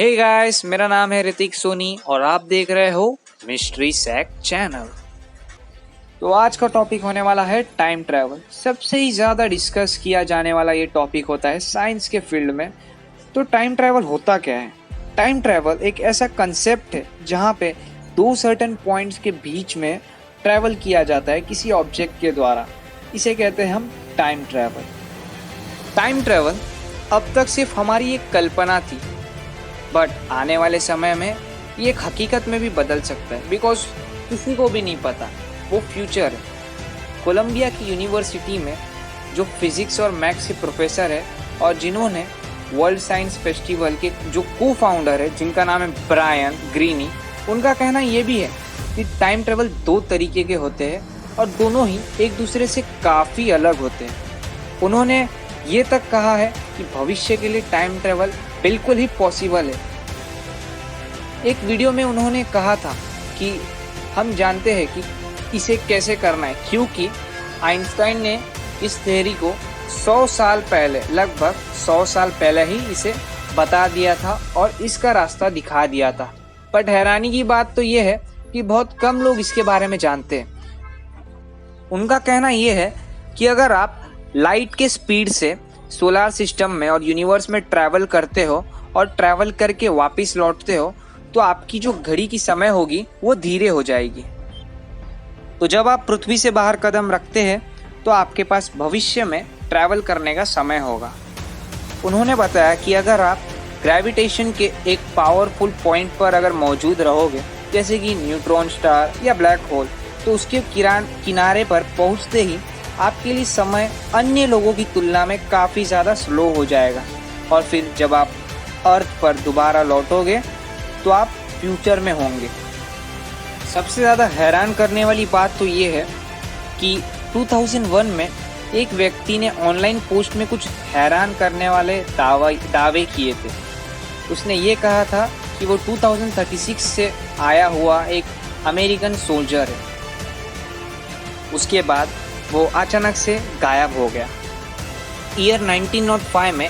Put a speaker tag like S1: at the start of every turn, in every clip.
S1: Hey guys, मेरा नाम है ऋतिक सोनी और आप देख रहे हो मिस्ट्री सैक चैनल। तो आज का टॉपिक होने वाला है टाइम ट्रैवल। सबसे ही ज़्यादा डिस्कस किया जाने वाला ये टॉपिक होता है साइंस के फील्ड में। तो टाइम ट्रैवल होता क्या है? टाइम ट्रैवल एक ऐसा कंसेप्ट है जहाँ पे दो सर्टेन पॉइंट्स के बीच में ट्रैवल किया जाता है किसी ऑब्जेक्ट के द्वारा। इसे कहते हैं हम टाइम ट्रैवल। टाइम ट्रैवल अब तक सिर्फ हमारी एक कल्पना थी, बट आने वाले समय में ये एक हकीकत में भी बदल सकता है, बिकॉज किसी को भी नहीं पता, वो फ्यूचर है। कोलंबिया की यूनिवर्सिटी में जो फिजिक्स और मैथ्स के प्रोफेसर है और जिन्होंने वर्ल्ड साइंस फेस्टिवल के जो को फाउंडर है जिनका नाम है ब्रायन ग्रीनी, उनका कहना ये भी है कि टाइम ट्रेवल दो तरीके के होते हैं और दोनों ही एक दूसरे से काफ़ी अलग होते हैं। उन्होंने ये तक कहा है कि भविष्य के लिए टाइम ट्रेवल बिल्कुल ही पॉसिबल है। एक वीडियो में उन्होंने कहा था कि हम जानते हैं कि इसे कैसे करना है, क्योंकि आइंस्टाइन ने इस थ्योरी को 100 साल पहले, लगभग 100 साल पहले ही इसे बता दिया था और इसका रास्ता दिखा दिया था। बट हैरानी की बात तो ये है कि बहुत कम लोग इसके बारे में जानते हैं। उनका कहना ये है कि अगर आप लाइट के स्पीड से सोलर सिस्टम में और यूनिवर्स में ट्रैवल करते हो और ट्रैवल करके वापस लौटते हो तो आपकी जो घड़ी की समय होगी वो धीरे हो जाएगी। तो जब आप पृथ्वी से बाहर कदम रखते हैं तो आपके पास भविष्य में ट्रैवल करने का समय होगा। उन्होंने बताया कि अगर आप ग्रेविटेशन के एक पावरफुल पॉइंट पर अगर मौजूद रहोगे, जैसे कि न्यूट्रॉन स्टार या ब्लैक होल, तो उसके किनारे पर पहुंचते ही आपके लिए समय अन्य लोगों की तुलना में काफ़ी ज़्यादा स्लो हो जाएगा और फिर जब आप अर्थ पर दोबारा लौटोगे तो आप फ्यूचर में होंगे। सबसे ज़्यादा हैरान करने वाली बात तो ये है कि 2001 में एक व्यक्ति ने ऑनलाइन पोस्ट में कुछ हैरान करने वाले दावे किए थे। उसने ये कहा था कि वो 2036 से आया हुआ एक अमेरिकन सोल्जर है। उसके बाद वो अचानक से गायब हो गया। ईयर 1905 में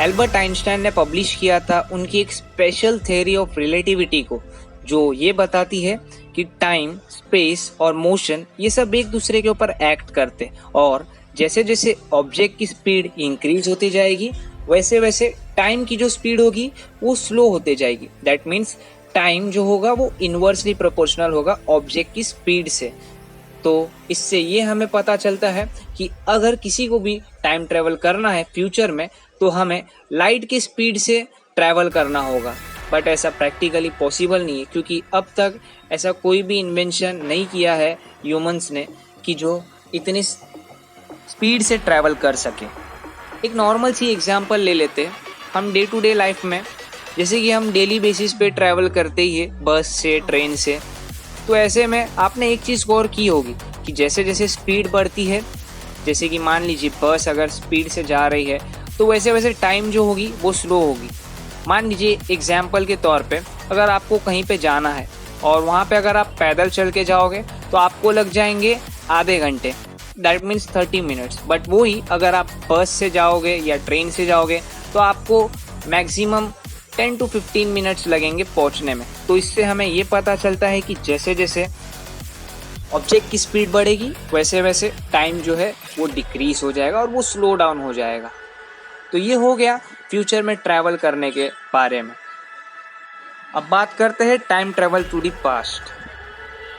S1: एल्बर्ट आइंस्टाइन ने पब्लिश किया था उनकी एक स्पेशल थ्योरी ऑफ रिलेटिविटी को, जो ये बताती है कि टाइम, स्पेस और मोशन ये सब एक दूसरे के ऊपर एक्ट करते और जैसे जैसे ऑब्जेक्ट की स्पीड इंक्रीज होती जाएगी वैसे वैसे टाइम की जो स्पीड होगी वो स्लो होते जाएगी। दैट मीन्स टाइम जो होगा वो इनवर्सली प्रोपोर्शनल होगा ऑब्जेक्ट की स्पीड से। तो इससे ये हमें पता चलता है कि अगर किसी को भी टाइम ट्रैवल करना है फ्यूचर में तो हमें लाइट की स्पीड से ट्रैवल करना होगा। बट ऐसा प्रैक्टिकली पॉसिबल नहीं है, क्योंकि अब तक ऐसा कोई भी इन्वेंशन नहीं किया है ह्यूमंस ने कि जो इतनी स्पीड से ट्रैवल कर सके। एक नॉर्मल सी एग्जांपल ले लेते हैं। हम डे टू डे लाइफ में, जैसे कि हम डेली बेसिस पे ट्रैवल करते ही है बस से, ट्रेन से, तो ऐसे में आपने एक चीज़ गौर की होगी कि जैसे जैसे स्पीड बढ़ती है, जैसे कि मान लीजिए बस अगर स्पीड से जा रही है तो वैसे वैसे टाइम जो होगी वो स्लो होगी। मान लीजिए एग्जाम्पल के तौर पे अगर आपको कहीं पे जाना है और वहाँ पे अगर आप पैदल चल के जाओगे तो आपको लग जाएंगे आधे घंटे, दैट मीन्स 30 मिनट्स। बट वही अगर आप बस से जाओगे या ट्रेन से जाओगे तो आपको मैक्सिमम 10 to 15 मिनट्स लगेंगे पहुंचने में। तो इससे हमें ये पता चलता है कि जैसे जैसे ऑब्जेक्ट की स्पीड बढ़ेगी वैसे वैसे टाइम जो है वो डिक्रीज हो जाएगा और वो स्लो डाउन हो जाएगा। तो ये हो गया फ्यूचर में ट्रैवल करने के बारे में। अब बात करते हैं time travel to the past.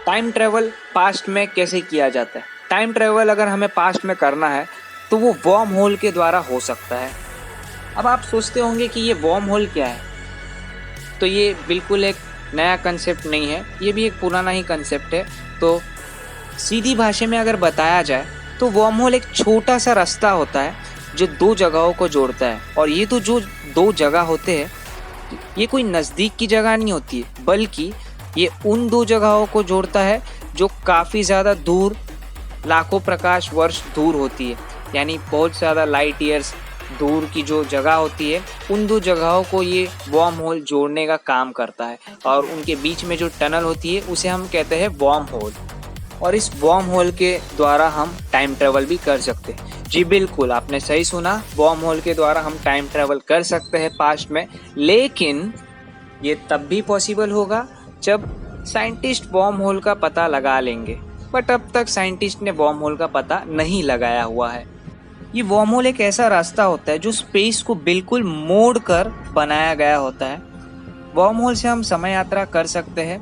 S1: Time travel past में कैसे किया जाता है? टाइम ट्रैवल अगर हमें पास्ट में करना है तो वो वर्म होल के द्वारा हो सकता है। अब आप सोचते होंगे कि ये वर्म होल क्या है, तो ये बिल्कुल एक नया कंसेप्ट नहीं है, ये भी एक पुराना ही कंसेप्ट है। तो सीधी भाषा में अगर बताया जाए तो वर्म होल एक छोटा सा रास्ता होता है जो दो जगहों को जोड़ता है। और ये तो जो दो जगह होते हैं ये कोई नज़दीक की जगह नहीं होती है, बल्कि ये उन दो जगहों को जोड़ता है जो काफ़ी ज़्यादा दूर, लाखों प्रकाश वर्ष दूर होती है, यानी बहुत ज़्यादा लाइट ईयर्स दूर की जो जगह होती है उन दो जगहों को ये वर्म होल जोड़ने का काम करता है। और उनके बीच में जो टनल होती है उसे हम कहते हैं वर्म होल। और इस वर्म होल के द्वारा हम टाइम ट्रैवल भी कर सकते हैं। जी बिल्कुल, आपने सही सुना, वर्म होल के द्वारा हम टाइम ट्रैवल कर सकते हैं पास्ट में। लेकिन ये तब भी पॉसिबल होगा जब साइंटिस्ट वॉर्म होल का पता लगा लेंगे, बट अब तक साइंटिस्ट ने वॉर्म होल का पता नहीं लगाया हुआ है। ये वॉर्म होल एक ऐसा रास्ता होता है जो स्पेस को बिल्कुल मोड़ कर बनाया गया होता है। वॉर्म होल से हम समय यात्रा कर सकते हैं।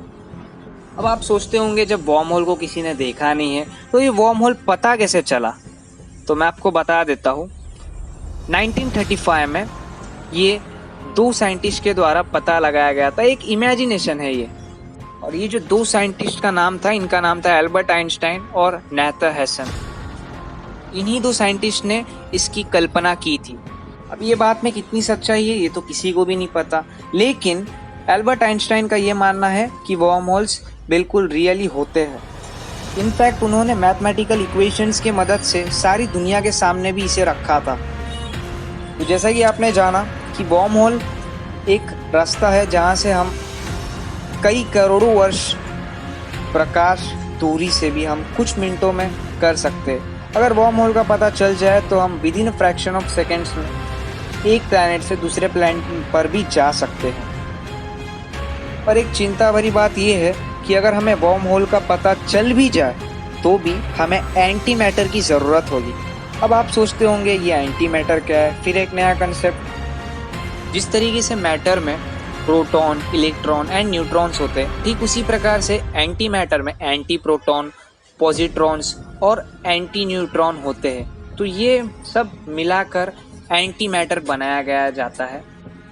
S1: अब आप सोचते होंगे जब वॉर्म होल को किसी ने देखा नहीं है तो ये वॉर्म होल पता कैसे चला? तो मैं आपको बता देता हूँ। 1935 में ये दो साइंटिस्ट के द्वारा पता लगाया गया था। एक इमेजिनेशन है ये। और ये जो दो साइंटिस्ट का नाम था, इनका नाम था एल्बर्ट आइंस्टाइन और नाथर हेसन। इन्हीं दो साइंटिस्ट ने इसकी कल्पना की थी। अब ये बात में कितनी सच्चाई है ये तो किसी को भी नहीं पता, लेकिन एल्बर्ट आइंस्टाइन का ये मानना है कि वॉर्म होल्स बिल्कुल रियली होते हैं। इनफैक्ट उन्होंने मैथमेटिकल इक्वेशंस की मदद से सारी दुनिया के सामने भी इसे रखा था। तो जैसा कि आपने जाना कि वॉर्म होल एक रास्ता है जहाँ से हम कई करोड़ों वर्ष प्रकाश दूरी से भी हम कुछ मिनटों में कर सकते हैं। अगर वॉर्म होल का पता चल जाए तो हम with in fraction of seconds में एक प्लैनेट से दूसरे प्लैनेट पर भी जा सकते हैं। पर एक चिंता भरी बात यह है कि अगर हमें वॉर्म होल का पता चल भी जाए तो भी हमें एंटी मैटर की ज़रूरत होगी। अब आप सोचते होंगे ये एंटी मैटर क्या है? फिर एक नया कंसेप्ट। जिस तरीके से मैटर में प्रोटॉन, इलेक्ट्रॉन एंड न्यूट्रॉन्स होते हैं, ठीक उसी प्रकार से एंटी मैटर में एंटी प्रोटॉन, पॉजिट्रॉन्स और एंटी न्यूट्रॉन होते हैं। तो ये सब मिलाकर एंटी मैटर बनाया गया जाता है।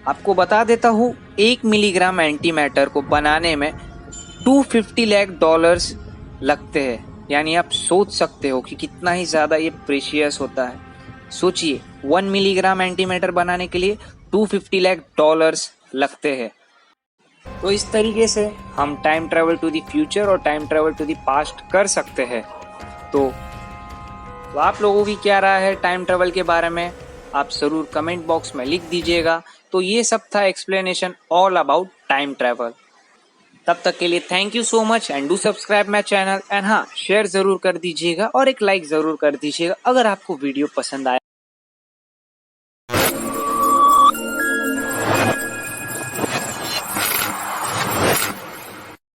S1: आपको बता देता हूँ, 1 मिलीग्राम एंटी मैटर को बनाने में $250 लाख लगते हैं। यानी आप सोच सकते हो कि कितना ही ज़्यादा ये प्रीशियस होता है। सोचिए, 1 मिलीग्राम एंटी मैटर बनाने के लिए $250 लाख लगते हैं। तो इस तरीके से हम time travel to the future और time travel to the past कर सकते हैं। तो आप लोगों की क्या राय है टाइम ट्रैवल के बारे में? आप ज़रूर कमेंट बॉक्स में लिख दीजिएगा। तो ये सब था explanation all about time travel. तब तक के लिए thank you so much and do subscribe my channel. And हाँ, शेयर ज़रूर कर दीजिएगा और एक लाइक ज़रूर कर दीजिएगा अगर आपको वीडियो पसंद आया।